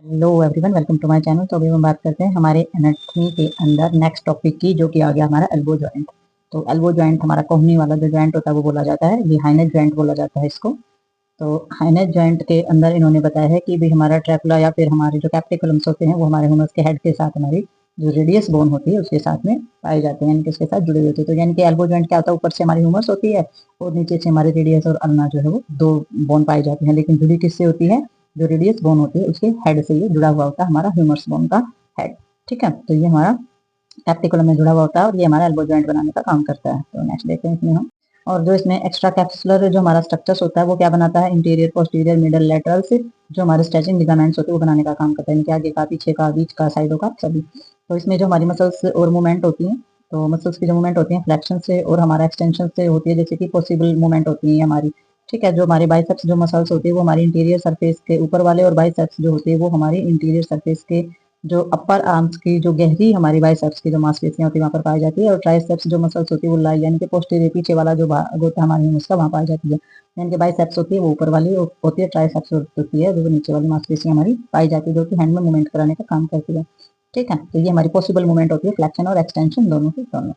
Hello everyone, welcome to my channel. तो अभी हम बात करते हैं हमारे एनाटॉमी के अंदर नेक्स्ट टॉपिक की, जो कि आ गया हमारा एल्बो जॉइंट। तो एल्बो जॉइंट हमारा कोहनी वाला जो जॉइंट होता है वो बोला जाता है, ये हाइनेस जॉइंट बोला जाता है इसको। तो हाइनेस जॉइंट के अंदर इन्होंने बताया है कि भी हमारा ट्रैकुला या फिर हमारे जो कैप्टिकुलम्स होते हैं वो हमारे ह्यूमरस के हेड के साथ हमारी जो रेडियस बोन होती है उसके साथ में पाए जाते हैं, यानी कि उसके साथ जुड़े हुए होते हैं। तो यानी कि एल्बो जॉइंट क्या होता है, ऊपर से हमारी ह्यूमरस होती है और नीचे से हमारे रेडियस और अल्ना जो है वो दो बोन पाई जाती है, लेकिन जुड़ी किससे होती है? जो रेडियस बोन होती है उसके हेड से ये जुड़ा हुआ होता है, हमारा ह्यूमरस बोन का हेड। ठीक है, तो ये हमारा कैप्टिकुलम में जुड़ा हुआ होता है और ये हमारा एल्बो जॉइंट बनाने का काम करता है। तो नेक्स्ट देखते हैं इसमें हम। और जो इसमें एक्स्ट्रा कैप्सुलर जो हमारा स्ट्रक्चर्स होता है वो क्या बनाता है? इंटीरियर, पोस्टीरियर, मिडल, लेटरल से जो हमारे स्ट्रेचिंग लिगामेंट्स होते हैं वो बनाने का काम करता है, इनके आगे का, पीछे का, बीच का, साइडों का, सभी। तो इसमें जो हमारी मसल्स और मूवमेंट होती हैं, तो मसल्स की जो मूवमेंट होती है फ्लेक्शन से और हमारा एक्सटेंशन से होती है, जैसे कि पॉसिबल मूवमेंट होती है हमारी। ठीक है, जो हमारे बाइसेप्स जो मसल्स होती है वो हमारी इंटीरियर सरफेस के ऊपर वाले, और बाइसेप्स जो होती है वो हमारी इंटीरियर सरफेस के जो अपर आर्म्स की जो गहरी हमारी बाइसेप्स की जो मांसपेशियां होती है वहाँ पर पाई जाती है। और ट्राइसेप्स जो मसल्स होती है वो लाई, यानी कि पोस्टीरियर पीछे वाला जो भाग होता है हमारी उसका, वहाँ पाई जाती है। यानी कि बाइसेप्स होती है वो ऊपर वाली होती है, ट्राइसेप्स होती है जो नीचे वाली मांसपेशियां हमारी पाई जाती है, जो कि हैंड में मूवमेंट कराने का काम करती है। ठीक है, तो ये हमारी पॉसिबल मूवमेंट होती है, फ्लेक्शन और एक्सटेंशन दोनों की दोनों।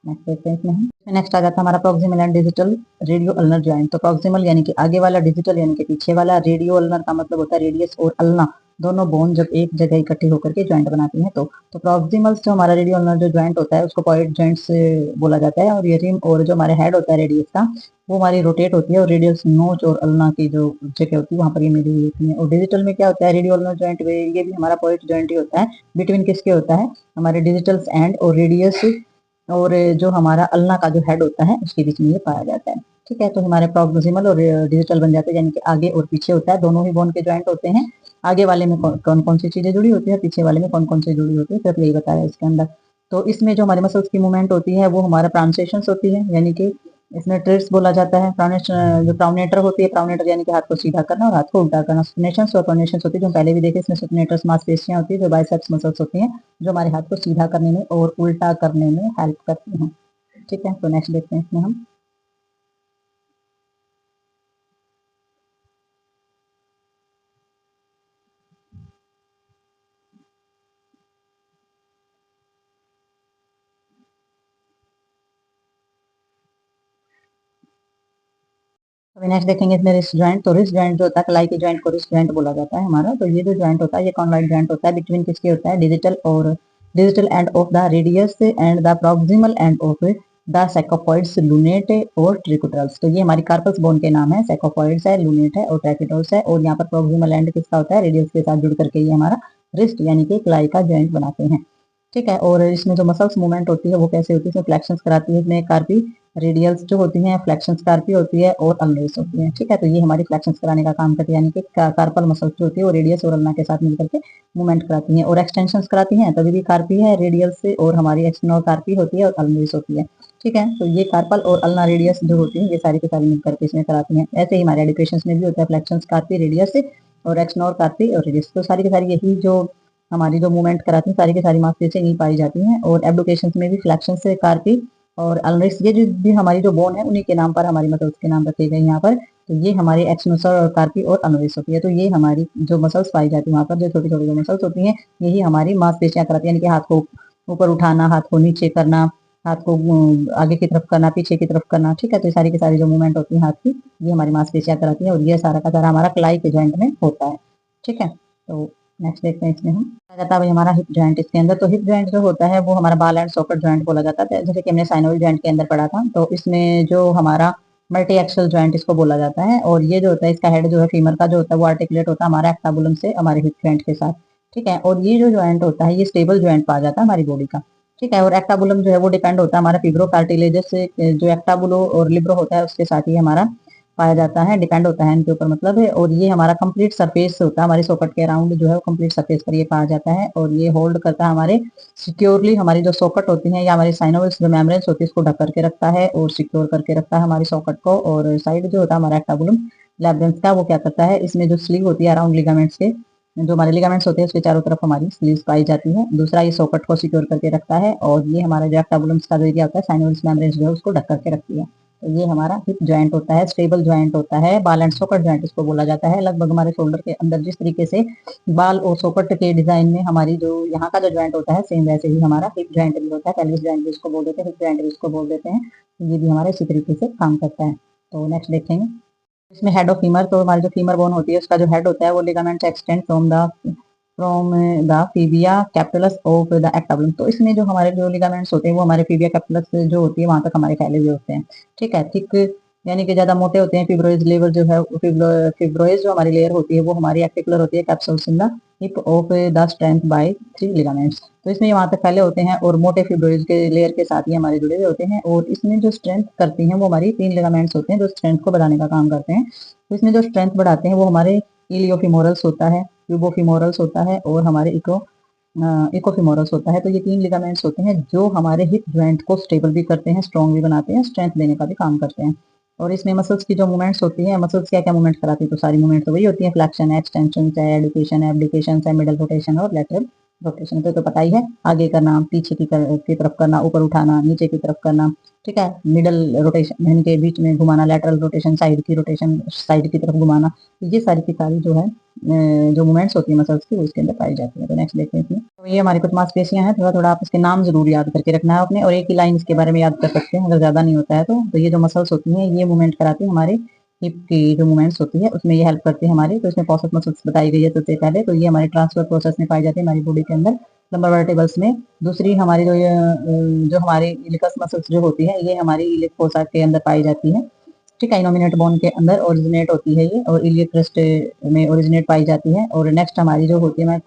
नेक्स्ट देखते हैं इसमें हम। नेक्स्ट आ जाता है हमारा proximal and digital radio ulnar joint. तो प्रॉक्सिमल यानी कि आगे वाला, डिजिटल यानी कि पीछे वाला, रेडियो अल्नर का मतलब होता है रेडियस और अल्ना दोनों बोन जब एक जगह इकट्ठे होकर के ज्वाइंट बनाती हैं। तो प्रॉक्सिमल जो हमारा रेडियो अल्नर जो ज्वाइंट होता है उसको पॉइंट ज्वाइंट से बोला जाता है। और ये रिम और जो हमारे हेड होता है रेडियस का, वो हमारी रोटेट होती है और रेडियस नोच और अल्ना की जो जगह होती है वहां पर ये मिली हुई होती है। और डिजिटल में क्या होता है? रेडियो अल्नर ज्वाइंट में ये भी हमारा पॉइंट ज्वाइंट ही होता है। बिटवीन किसके होता है? हमारे डिजिटल एंड और रेडियस और जो हमारा अल्ना का जो हेड होता है उसके बीच में ये पाया जाता है। ठीक है, तो हमारे प्रॉक्सिमल और डिजिटल बन जाते हैं, यानी कि आगे और पीछे होता है, दोनों ही बोन के ज्वाइंट होते हैं। आगे वाले में कौन कौन सी चीजें जुड़ी होती है, पीछे वाले में कौन कौन सी जुड़ी होती है, सिर्फ यही बताया इसके अंदर। तो इसमें जो हमारे मसल्स की मूवमेंट होती है वो हमारा ट्रांसेशन होती है, यानी कि इसमें ट्रिप्स बोला जाता है। जो प्राउनेटर होती है, प्राउनेटर यानी कि हाथ को सीधा करना और हाथ को उल्टा करना। सुपनेशंस और प्रोनेशंस होती है, जो पहले भी देखे, इसमें सुपनेटर्स मांसपेशियां होती है जो बाइसेप्स मसल्स होती हैं, जो हमारे हाथ को सीधा करने में और उल्टा करने में हेल्प करती हैं। ठीक है, तो नेक्स्ट देखते हैं इसमें हम। अभी नेक्स्ट देखेंगे इसमें रिस्ट जॉइंट। तो रिस्ट जॉइंट जो होता है, कलाई के जॉइंट को रिस्ट जॉइंट बोला जाता है हमारा। तो ये जो जॉइंट होता है ये कॉन्वाइट जॉइंट होता है, बिटवीन किसके होता है? Digital end of the radius and the proximal end of the scaphoids, lunate और ट्रिकोटल्स। तो ये हमारी कार्पस बोन के नाम है, सैकोपॉइड्स है, लूनेट है और ट्रैकिटोल्स है। और यहाँ पर प्रॉक्सिमल एंड किसका होता है? रेडियस के साथ जुड़ करके ये हमारा रिस्ट यानी कि कलाई का जॉइंट बनाते हैं। ठीक है, और इसमें जो मसल्स मूवमेंट होती है वो कैसे होती है? इसमें फ्लेक्शंस कराती है, इसमें कार्पी रेडियल्स जो होती हैं, फ्लेक्शंस कार्पी होती है और अल्नर्स होती है। ठीक है, तो ये हमारी फ्लेक्शंस कराने का काम करती है, यानी कि कार्पल मसल्स जो होती है वो रेडियस और अल्ना के साथ मिलकर के मूवमेंट कराती हैं। और एक्सटेंशंस कराती हैं तभी भी कार्पी है, रेडियल से, और हमारी एक्सटर्नल कार्पी होती है और अल्नर्स होती है। ठीक है, तो ये कार्पल और अल्ना रेडियस जो होती है ये सारी की सारी मिलकर के इसमें कराती हैं। ऐसे ही हमारे एडिक्वेशन में भी होता है, फ्लेक्शंस कार्पी रेडियस और एक्सटर्नल कार्पी और रेडियस। तो सारी की सारी यही जो हमारी जो मूवमेंट कराती है सारी की सारी मांसपेशियां नहीं पाई जाती हैं। और एब्डोकेशन में भी फ्लेक्शन से कार्पी और अल्नरिक्स, ये जो भी हमारी जो बोन है उन्हीं के नाम पर, हमारी मसल्स के नाम रखे गए यहाँ पर। तो ये हमारी एक्सनोसर और कार्पी और अल्नरिक्स होती है। तो ये हमारी जो मसल्स पाई जाती है वहाँ पर, जो छोटी छोटी जो मसल्स होती हैं यही हमारी मांसपेशियां कराती है, यानी कि हाथ को ऊपर उठाना, हाथ को नीचे करना, हाथ को आगे की तरफ करना, पीछे की तरफ करना। ठीक है, तो सारी की सारी जो मूवमेंट होती है हाथ की ये हमारी मांसपेशियां कराती है, और ये सारा का सारा हमारा कलाई के ज्वाइंट में होता है। ठीक है, तो नेक्स्ट देखते हैं इसमें हम। आ जाता है भाई हमारा हिप जॉइंट इसके अंदर। तो हिप जॉइंट जो होता है वो हमारा बाल एंड सॉकेट जॉइंट बोला जाता है, जैसे कि हमने साइनोवियल जॉइंट के अंदर पढ़ा था। तो इसमें जो हमारा मल्टी एक्सल जॉइंट इसको बोला जाता है। और ये जो होता है इसका हेड जो है फीमर का जो होता है वो आर्टिकुलेट होता है हमारा एक्टाबुलम से हमारे हिप जॉइंट के साथ। ठीक है, और ये जो जॉइंट होता है ये स्टेबल जॉइंट पाया जाता है हमारी बॉडी का। ठीक है, और एक्टाबुलम जो है वो डिपेंड होता है हमारा फिब्रो कार्टिलेजस से, जो एक्टाबुलो और लिब्रो होता है उसके साथ ही हमारा पाया जाता है, डिपेंड होता है इनके ऊपर मतलब है। और ये हमारा कंप्लीट सरफेस होता है हमारी सॉकेट के अराउंड जो है वो कंप्लीट सरफेस पर ये पाया जाता है। और ये होल्ड करता है हमारे सिक्योरली हमारी जो सॉकेट होती है या हमारी साइनोविल्स जो मेम्ब्रेन्स होती है उसको ढक करके रखता है और सिक्योर करके रखता है हमारी सॉकेट को। और साइड जो होता है हमारा एक्टाबुलम लैब्रेंस का, वो क्या करता है, इसमें जो स्लीव होती है अराउंड लिगामेंट्स के, जो हमारे लिगामेंट्स होते हैं उसके चारों तरफ हमारी स्लीव्स पाई जाती है। दूसरा ये सॉकेट को सिक्योर करके रखता है, और ये हमारा जो एक्टाबुलम्स का जो एरिया होता है साइनोविल्स मेम्ब्रेन्स जो है उसको ढक करके रखती है। तो ये हमारा हिप ज्वाइंट होता है, स्टेबल ज्वाइंट होता है, बाल एंड सॉकेट ज्वाइंट इसको बोला जाता है। लगभग हमारे शोल्डर के अंदर जिस तरीके से बाल और सॉकेट के डिजाइन में हमारी जो यहाँ का जो ज्वाइंट होता है, सेम वैसे ही हमारा हिप ज्वाइंट भी होता है। पेल्विस ज्वाइंट भी इसको बोल देते हैं, हिप ज्वाइंट भी इसको बोल देते हैं। ये भी हमारे इसी तरीके से काम करता है। तो नेक्स्ट देखेंगे इसमें हेड ऑफ फीमर। तो हमारी जो फीमर बोन होती है उसका जो हेड होता है वो ligaments extend from the fovea capitis of the acetabulum. तो इसमें जो हमारे जो लिगामेंट्स होते हैं वो हमारे फीबिया कैपिटलस जो होती है वहां तक हमारे फैले हुए होते हैं। ठीक है, थिक यानी कि ज्यादा मोटे होते हैं। फिब्रोइज लेयर जो है, फिब्रोइज जो हमारी लेयर होती है वो हमारी एक्टिकुलर होती है, capsules in the hip of the strength by 3 ligaments. तो इसमें वहां तक फैले होते हैं और मोटे फिब्रोइज के लेयर के साथ ही हमारे जुड़े हुए होते हैं। और इसमें जो स्ट्रेंथ करती हैं वो हमारी 3 लिगामेंट्स होते हैं जो स्ट्रेंथ को बढ़ाने का काम करते हैं। तो इसमें जो स्ट्रेंथ बढ़ाते हैं वो हमारे इलियोफिमोरल्स होता है, ट्यूबोफिमोरल्स होता है और हमारे इकोफिमोरल्स होता है। तो ये 3 लिगामेंट्स होते हैं जो हमारे हिप ज्वाइंट को स्टेबल भी करते हैं, स्ट्रॉन्ग भी बनाते हैं, स्ट्रेंथ देने का भी काम करते हैं। और इसमें मसल्स की जो मूवमेंट्स होती हैं, मसल्स क्या क्या मूवमेंट कराती है, तो सारी मूवमेंट तो वही होती है, फ्लेक्शन है, एक्सटेंशन है, एडुकेशन है, एब्डिकेशन है, मिडल रोटेशन और लेटरल रोटेशन। तो पता ही है, आगे करना, पीछे की तरफ करना, ऊपर उठाना, नीचे की तरफ करना। ठीक है, मिडल रोटेशन यानी के बीच में घुमाना, लेटरल रोटेशन साइड की रोटेशन, साइड की तरफ घुमाना। ये सारी की सारी जो है जो मूवमेंट्स होती है मसल्स की वो इसके अंदर पाई जाती है। तो नेक्स्ट देखते हैं इसमें। तो ये हमारी कुछ मांसपेशियां हैं, थोड़ा थोड़ा आप इसके नाम जरूर याद करके रखना है आपने, और एक ही लाइन इसके बारे में याद कर सकते हैं अगर ज्यादा नहीं होता है तो ये जो मसल्स होती हैं ये मूवमेंट कराती है हमारे हिप की जो मूवमेंट्स होती है उसमें ये हेल्प करती है हमारी। तो इसमें कॉसेट मसल्स बताई गई है सबसे पहले, तो ये हमारे ट्रांसफर प्रोसेस में पाई जाती है हमारी बॉडी के अंदर लंबर वर्टिब्रल्स में। दूसरी हमारी जो हमारी इलिकस मसल्स जो होती है ये हमारी इलिक फोसा के अंदर पाई जाती है। ठीक है, इनोमिनेट बोन के अंदर ओरिजिनेट होती है ये और इलियक क्रेस्ट में ओरिजिनेट पाई जाती है। और नेक्स्ट हमारी जो होती है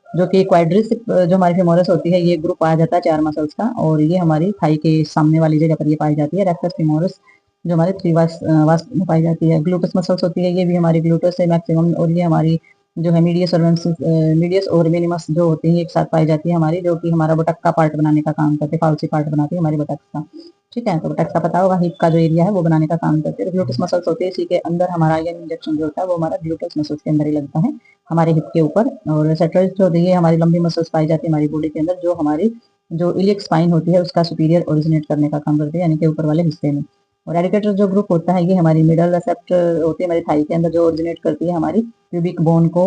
जो कि क्वाड्रिसेप जो हमारी फेमोरस होती है ये ग्रुप आ जाता है 4 मसल्स का, और ये हमारी थाई के सामने वाली जगह पर ये पाई जाती है। रेक्टस फेमोरस जो हमारे 3 वास्ट में पाई जाती है। ग्लूटस मसल्स होती है ये भी हमारी ग्लूटस है मैक्सिमम, और ये हमारी जो है मीडियस और मिनिमस जो होती है एक साथ पाई जाती है हमारी, जो कि हमारा बटक का पार्ट बनाने का काम करते हैं, फालसी पार्ट बनाती है हमारी बटक का। ठीक है, तो बटक का पता होगा, हिप का जो एरिया है वो बनाने का काम करते हैं। ग्लूटस मसल्स होती है, इसी के अंदर हमारा ये इंजेक्शन जो होता है वो हमारा ग्लूटस मसल्स के अंदर ही लगता है हमारे हिप के ऊपर। और सेट्रल्स जो होती है हमारी लंबी मसल्स पाई जाती है हमारी बॉडी के अंदर, जो हमारी जो इलियक स्पाइन होती है उसका सुपीरियर ओरिजिनेट करने का काम करती है, यानी कि ऊपर वाले हिस्से में। और एडिकेटर जो ग्रुप होता है ये हमारी मिडल रेसेप्ट होती है हमारी थाई के अंदर, जो ओरिजिनेट करती है हमारी प्यूबिक बोन को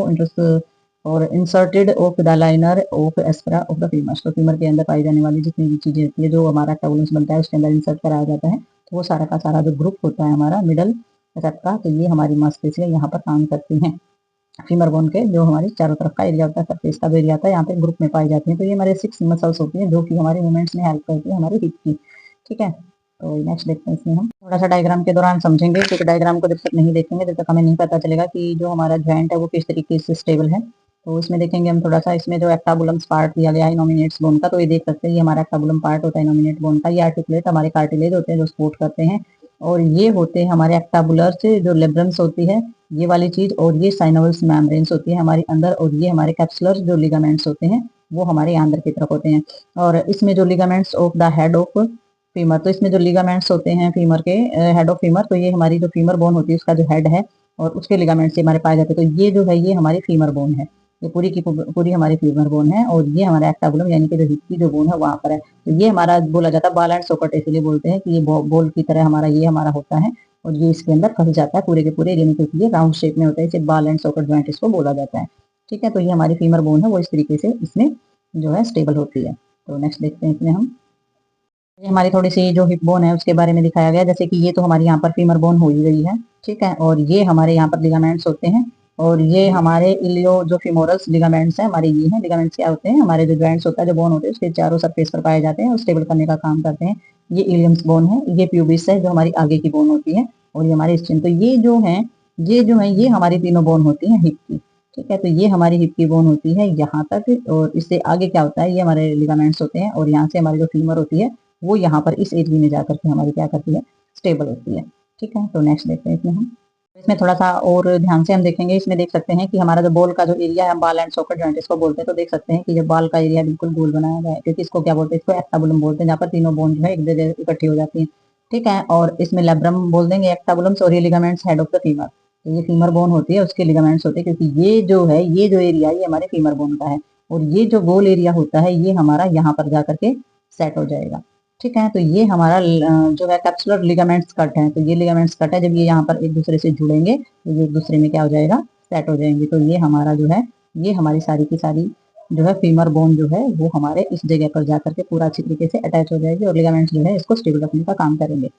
और inserted of the linea of aspera of the femur. तो फीमर के अंदर पाई जाने वाली जितनी भी चीजें होती है जो हमारा टर्बुलेंस बनता है उसके अंदर इंसर्ट कराया जाता है। तो वो सारा का सारा जो ग्रुप होता है हमारा मिडल रेसेप्ट का, तो ये हमारी मांसपेशियां यहाँ पर काम करती हैं। फीमर बोन के जो हमारी चारों तरफ का एरिया होता है, सरफेस का जो एरिया होता है यहाँ पे ग्रुप में पाई जाती है। तो ये हमारे 6 मसल्स होती हैं जो कि हमारे मूवमेंट्स में हेल्प करती है हमारी हिप की। ठीक है, तो नेक्स्ट देखते हैं इसमें हम थोड़ा सा डायग्राम के दौरान समझेंगे, क्योंकि डायग्राम को जब तक नहीं देखेंगे तब तक हमें नहीं पता चलेगा कि जो हमारा ज्वाइंट है वो किस तरीके से स्टेबल है। तो इसमें देखेंगे हम थोड़ा सा, इसमें जो एक्टाबुलम्स पार्ट दिया गया है नॉमिनेट्स बोन का, तो ये देख सकते हैं ये हमारा एक्टाबुलम पार्ट होता है नॉमिनेट बोन का। ये आर्टिकुलेट हमारे कार्टिलेज होते हैं जो सपोर्ट करते हैं, और ये होते हैं हमारे एक्टाबुलर से जो लेब्रम्स होती है ये वाली चीज, और ये साइनोवल्स मेम्ब्रेन्स होती है हमारे अंदर, और ये हमारे कैप्सुलर जो लिगामेंट्स होते हैं वो हमारे अंदर की तरफ होते हैं। और इसमें जो ligaments of the head of femur, तो इसमें जो लिगामेंट्स होते हैं फीमर के हेड ऑफ फीमर, तो ये हमारी जो फीमर बोन होती है उसका जो हेड है और उसके लिगामेंट्स हमारे पाए जाते हैं। तो ये जो है ये हमारी फीमर बोन है, ये पूरी की पूरी हमारी फीमर बोन है, और ये हमारा एक्टाबुलम यानी कि जो हिप की जो बोन है वहां पर है। तो ये हमारा बोला जाता है बाल एंड सॉकेट, इसलिए बोलते हैं कि ये बॉल की तरह हमारा ये हमारा होता है, और ये इसके अंदर फंस जाता है पूरे के पूरे एरिया में, क्योंकि ये राउंड शेप में होता है, इसे बाल एंड सॉकेट ज्वाइंट इसको बोला जाता है। ठीक है, तो ये हमारी फीमर बोन है वो इस तरीके से इसमें जो है स्टेबल होती है। तो नेक्स्ट देखते हैं इसमें हम, ये हमारी थोड़ी सी जो हिप बोन है उसके बारे में दिखाया गया, जैसे कि ये तो हमारी यहाँ पर फीमर बोन हो ही गई है। ठीक है, और ये हमारे यहाँ पर लिगामेंट्स होते हैं, और ये हमारे इलियो जो फिमोरल्स लिगामेंट्स हैं हमारे, ये हैं लिगामेंट्स क्या होते हैं हमारे जो ज्वाइंट्स होता है जो बोन होते हैं उसके चारों सरफेस पर पाए जाते हैं और स्टेबल करने का काम करते हैं। ये इलियम्स बोन है, ये प्यूबिस है जो हमारी आगे की बोन होती है, और ये हमारी स्किन। तो ये जो है ये हमारी तीनों बोन होती है हिप की। ठीक है, तो ये हमारी हिप की बोन होती है यहाँ तक, और इससे आगे क्या होता है ये हमारे लिगामेंट्स होते हैं, और यहाँ से हमारी जो फीमर होती है वो यहाँ पर इस एरिया में जाकर के हमारी क्या करती है, स्टेबल होती है। ठीक है, तो नेक्स्ट देखते हैं इसमें हम, इसमें थोड़ा सा और ध्यान से हम देखेंगे। इसमें देख सकते हैं कि हमारा जो बॉल का जो एरिया है, बाल एंड सॉकेट ज्वाइंट इसको बोलते हैं। तो देख सकते हैं कि जब बाल का एरिया बिल्कुल गोल बनाया गया है, क्योंकि इसको क्या बोलते हैं, इसको एक्टाबुलम बोलते हैं, जहाँ पर तीनों बोन जो है एक जगह इकट्ठी हो जाती है। ठीक है, और इसमें लेब्रम बोल देंगे एक्टाबुलम्स, और ये ligaments head of the femur. तो ये फीमर बोन होती है उसके लिगामेंट्स होते हैं, क्योंकि ये जो एरिया ये हमारे फीमर बोन का है, और ये जो गोल एरिया होता है ये हमारा यहाँ पर जाकर के सेट हो जाएगा। ठीक है। तो ये हमारा जो है कैप्सुलर लिगामेंट्स कट है। तो ये लिगामेंट्स कट है, जब ये यहाँ पर एक दूसरे से जुड़ेंगे तो ये एक दूसरे में क्या हो जाएगा, सेट हो जाएंगे। तो ये हमारा जो है, ये हमारी सारी की सारी जो है फीमर बोन जो है वो हमारे इस जगह पर जाकर के पूरा अच्छी तरीके से अटैच हो जाएगी और लिगामेंट्स जो है इसको स्टेबल रखने का काम करेंगे।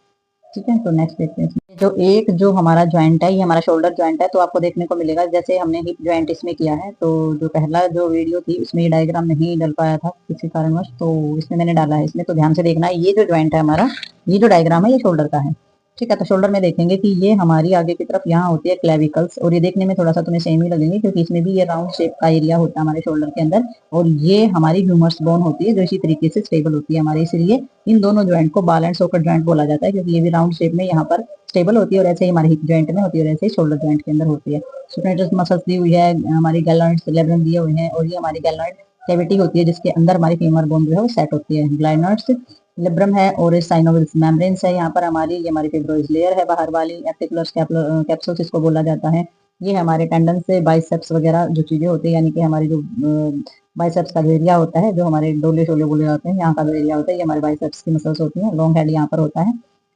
ठीक है। तो नेक्स्ट देखते हैं इसमें जो एक जो हमारा ज्वाइंट है, ये हमारा शोल्डर ज्वाइंट है। तो आपको देखने को मिलेगा जैसे हमने हिप ज्वाइंट इसमें किया है, तो जो पहला जो वीडियो थी उसमें ये डायग्राम नहीं डल पाया था किसी कारणवश, तो इसमें मैंने डाला है इसमें। तो ध्यान से देखना है, ये जो ज्वाइंट है हमारा, ये जो डायग्राम है ये शोल्डर का है। ठीक है। तो शोल्डर में देखेंगे कि ये हमारी आगे की तरफ यहाँ होती है क्लेविकल्स, और ये देखने में थोड़ा सा तुम्हें सेम ही लगेंगे क्योंकि इसमें भी ये राउंड शेप का एरिया होता है हमारे शोल्डर के अंदर। और ये हमारी ह्यूमरस बोन होती है जो इसी तरीके से स्टेबल होती है हमारे, इसलिए इन दोनों ज्वाइंट को बाल एंड सॉकेट ज्वाइंट बोला जाता है, क्योंकि ये भी राउंड शेप में यहाँ पर स्टेबल होती है और ऐसे ही हमारे हिप ज्वाइंट में होती है और ऐसे ही शोल्डर ज्वाइंट के अंदर होती है। सुपनेटस मसल्स दी हुई है, हमारी गैलोइड्स लेब्रम दिए हुए हैं, और ये हमारी गैलोइड कैविटी होती है जिसके अंदर हमारी फीमर बोन जो है वो सेट होती है। ग्लाइनर्स लिब्रम है और साइनोविल्स मेम्ब्रेन्स है यहाँ पर हमारी, ये हमारी फिब्रोइड लेयर है बाहर वाली, आर्टिकुलर कैप्सूल्स इसको बोला जाता है। ये हमारे टेंडन से बाइसेप्स वगैरह जो चीजें होती है, यानी कि हमारी जो बाइसेप्स का जो एरिया होता है, जो हमारे डोले शोले बोले जाते हैं, यहाँ का जो एरिया होता है ये हमारे बाइसेप्स की मसल्स होती हैं। लॉन्ग हेड यहाँ पर होता है,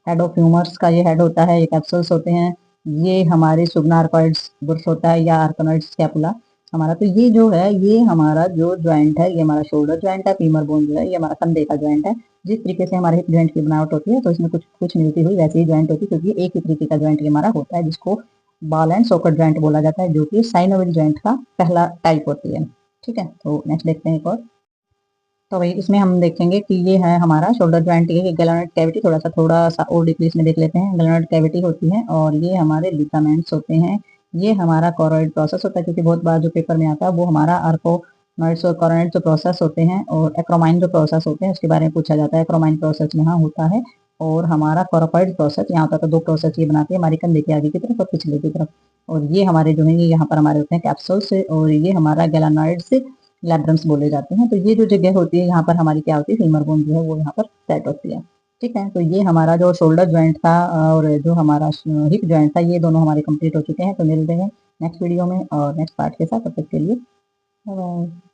हेड ऑफ ह्यूमर्स का ये हेड होता है, ये कैप्सूल्स होते हैं। ये हमारे सुगनार्कॉइड्स बुर्स होता है या आर्कनॉइड्स स्कैपुला हमारा। तो ये जो है, ये हमारा जो ज्वाइंट है ये हमारा शोल्डर ज्वाइंट है। फीमर बोन जो है ये हमारा कंधे का ज्वाइंट है। जिस तरीके से हमारे हिप ज्वाइंट की बनावट होती है तो इसमें कुछ कुछ मिलती हुई वैसे ही ज्वाइंट होती है, क्योंकि एक ही तरीके का ज्वाइंट ये हमारा होता है जिसको बॉल एंड सॉकेट ज्वाइंट बोला जाता है, जो कि साइनोवियल ज्वाइंट का पहला टाइप होती है। ठीक है। तो नेक्स्ट देखते हैं एक और। तो भाई इसमें हम देखेंगे कि ये है हमारा शोल्डर ज्वाइंट, ये गैलोनॉइड कैविटी, थोड़ा सा और डीपली इसमें देख लेते हैं। गैलोनॉइड कैविटी होती है और ये हमारे लिगामेंट्स होते हैं। ये हमारा कोरोइड प्रोसेस होता है, क्योंकि बहुत बार जो पेपर में आता है वो हमारा आर्कोनॉइड्स और कोरोइड जो प्रोसेस होते हैं और एक्रोमाइन जो प्रोसेस होते हैं उसके बारे में पूछा जाता है। एक्रोमाइन प्रोसेस यहाँ होता है और हमारा कोरोपॉइड प्रोसेस यहाँ होता है। तो दो प्रोसेस ये बनाते हैं हमारी कंधे के आगे की तरफ और पिछले की तरफ। और ये हमारे जो है ये यहाँ पर हमारे होते हैं कैप्सूल्स, और ये हमारा गैलोनॉइड्स लैब्रम्स बोले जाते हैं। तो ये जो जगह होती है यहाँ पर हमारी क्या होती है, फीमर बोन जो है वो यहाँ पर सेट होती है। ठीक है। तो ये हमारा जो शोल्डर ज्वाइंट था और जो हमारा हिप ज्वाइंट था, ये दोनों हमारे कंप्लीट हो चुके हैं। तो मिलते हैं नेक्स्ट वीडियो में और नेक्स्ट पार्ट के साथ, तब तक के लिए बाय बाय।